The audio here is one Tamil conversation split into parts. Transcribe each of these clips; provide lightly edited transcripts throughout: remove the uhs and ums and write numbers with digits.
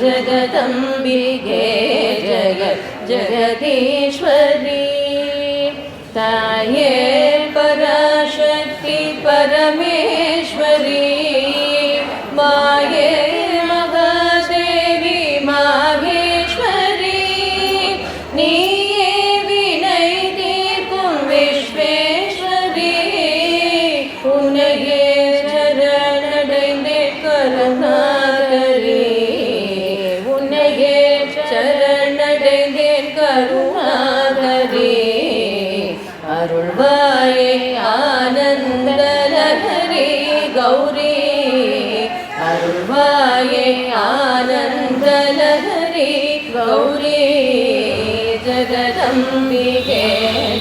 जगदम्बिके जगदीश्वरी ताये पराशक्ति परमेश्वरी माये महादेवी माहेश्वरी नीये विनय तीर्पुं विश्वेश्वरी उनगे शरणடைந்தே கருணாகரி உன்னையே சரணடைந்தேன் அருள்வாயே ஆனந்தலஹரி கௌரி அருள்வாயே ஆனந்தலஹரி கௌரி ஜகதம்பிகே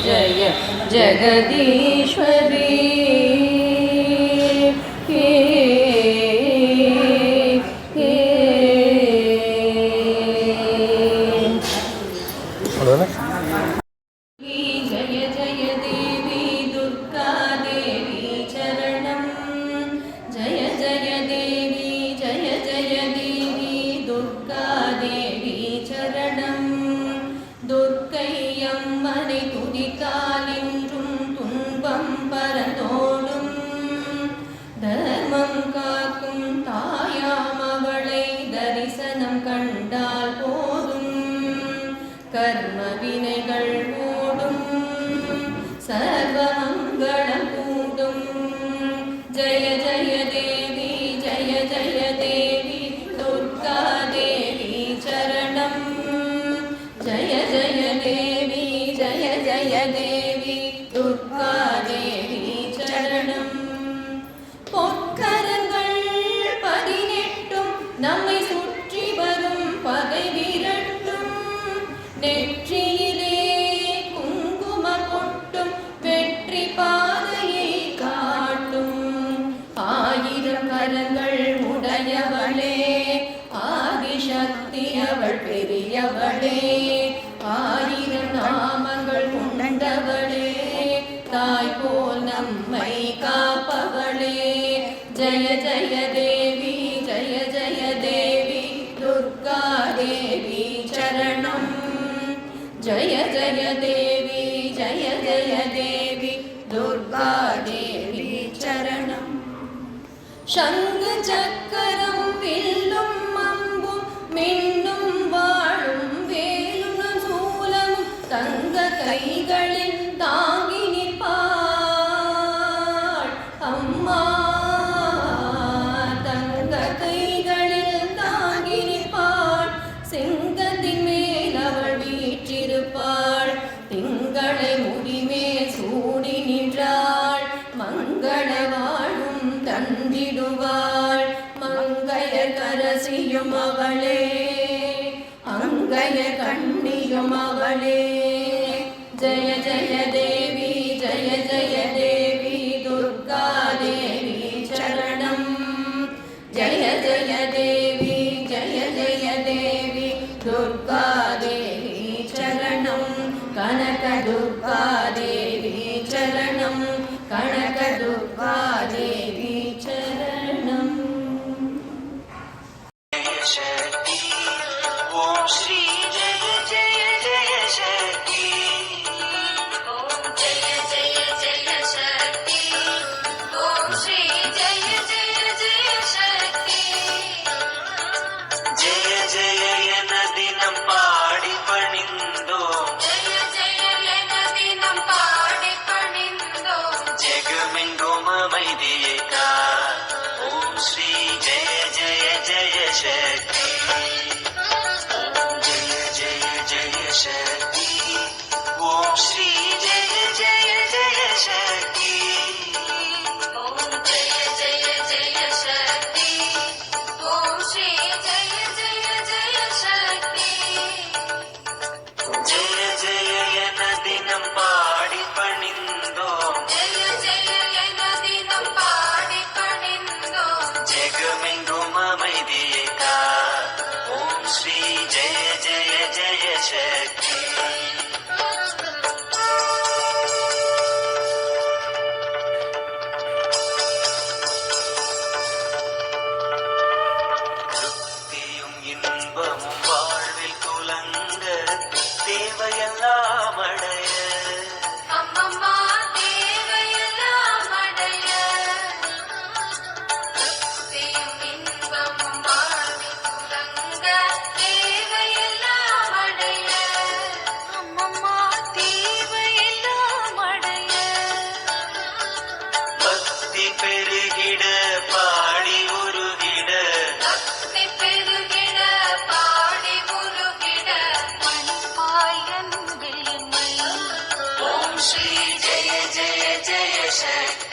ஜய ஜகதீஸ்வரி துர்க்கையம்மனை துதித்தாலின்றும் துன்பம் பரந்தோடும் தர்மம் காக்கும் தாயாம் அவளை தரிசனம் கண்டால் போதும் கர்ம வினைகள் ஓடும் சர்வமங்களம் கூடும் ஜய ஜய தேவி ஜய ஜய தேவி துர்கா தேவி சரணம் ஜய ஜய தேவி ஜய ஜய தேவி துர்கா தேவி சரணம் பொற்கரங்கள் 18 நம்மை சுற்றி வரும் பகை விரட்டும் நெற்றியிலே குங்கும பொட்டும் வெற்றி பாதையை காட்டும் 1000 கரங்கள் உடையவளே ஆதிசக்தி அவள் பெரியவளே 1000 நாமங்கள் கொண்டவளே தாய் போல் நம்மை காப்பவளே ஜய ஜய தேவி ஜய ஜய தேவி துர்கா தேவி சரணம் ஜய ஜய தேவி ஜய ஜய தேவி துர்கா தேவி சரணம் சங்கு சக்கரம் வில்லும் அம்பும் மின்னும் வாழும் வேலும் சூலமும் தங்க கைகளில் தாங்கி நிற்பாள் அம்மா தங்க கைகளில் தாங்கி நிற்பாள் சிங்கத்தின் மேல் அவள் வீற்றிருப்பாள் திங்களை முடிமேல் சூடி நின்றாள் மங்கள வாழும் தந்திடுவாள் மங்கையர் கரசியும் அவளே அங்கையர் கண்ணியும் அவளே ஜய ஜய தேவி ஜய ஜய தேவி துர்கா தேவி சரணம் ஜய ஜய தேவி ஜய ஜய தேவி துர்கா தேவி சரணம் கனக துர்கா தேவி சரணம் கனக துர்கா தேவி சரணம் ஓம் ஸ்ரீ ஜெய ஜெய ஜெய சக்தி ஓம் ஜெய ஜெய ஜெய சக்தி ஓம் ஸ்ரீ ஜெய ஜெய ஜெய சக்தி ஜெய ஜெய என தினம் பாடி பணிந்தோம் ஜெய ஜெய என தினம் பாடி பணிந்தோம் ஜெகமெங்கும் அமைதியை கா ஓம் ஸ்ரீ ஜெய ஜெய ஜெய சக்தி ஜெய ஜெய ஜெய சக்தி ஓம் ஸ்ரீ ஜெய ஜெய ஜெய சக்தி ஓம் ஜெய ஜெய ஜெய சக்தி ஓம் ஸ்ரீ ஜெய ஜெய ஜெய சக்தி ஜெய ஜெய என தினம் பாடி பணிந்தோம் ஜெய ஜெய என தினம் பாடி பணிந்தோம் ஜெகமெங்கும் அமைதியை கா ஓம் ஸ்ரீ ஜெய ஜெய ஜெய சக்தி श्री जय जय जय शक्ति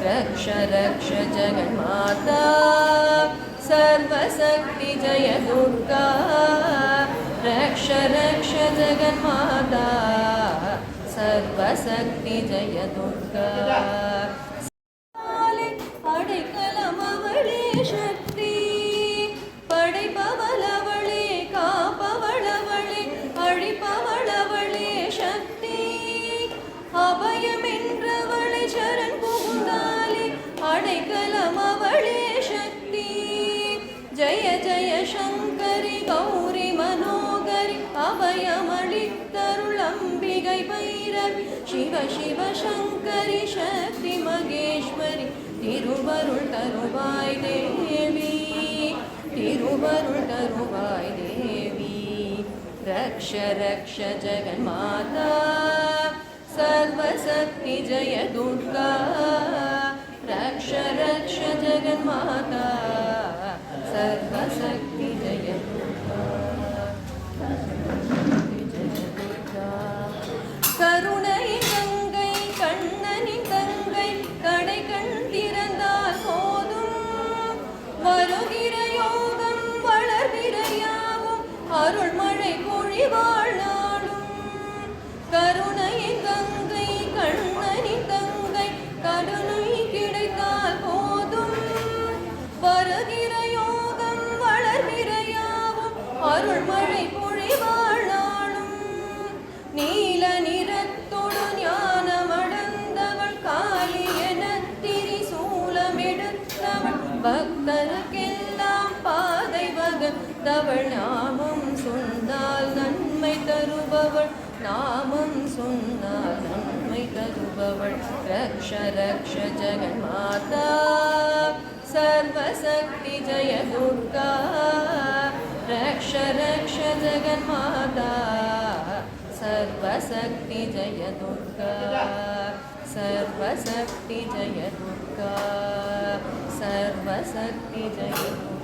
रक्ष रक्ष जगन्माता सर्वशक्ति जय दुर्गा रक्ष रक्ष जगन्माता सर्वशक्ति जय दुर्गा அடைக்கலமவளே சக்தி படைப்பவளவளே காப்பவளவளே அழிப்பவளவளே சக்தி அபயமென்றவளை சரண் புகுந்தாலே அடைக்கலமவளே சக்தி ஜய ஜய சங்கரி கௌரி மனோகரி அபயமளித்தருள் அம்பிகை பைரவி சிவ சிவ சங்கரி சக்தி மகேஸ்வரி திருவருள் தருவாய் தேவி திருவருள் தருவாய் தேவி रक्ष रक्ष जगन्माता सर्वशक्ति जय दुर्गा रक्ष रक्ष जगन्माता सर्वशक्ति जय दुर्गा கருணையின் கங்கை கண்ணனின் தங்கை கடை கண் திறந்தால் போதும் வருகிற யோகம் வளர்கிற யாவும் அருள்மழை பொழிவாள் நாடும் கருணையின் கங்கை கண்ணனின் தங்கை கருணை கிடைத்தால் போதும் வருகிற யோகம் வளர்கிற யாவும் அருள்மழை பொழிவாள் நாடும் நீல நிறத்தொடு ஞானமடந்தவள் காளி என திரிசூலமெடுத்தவள் பக்தருக்கெல்லாம் பாதை வகுத்தவள் நாமம் சொன்னால் நன்மை தருபவள் நாமம் சொன்னால் நன்மை தருபவள் ரக்ஷ ரக்ஷ ஜெகன்மாதா सर्वशक्ति जय दुर्गा रक्ष रक्ष जगन्माता सर्वशक्ति जय दुर्गा सर्वशक्ति जय दुर्गा सर्वशक्ति जय दुर्गा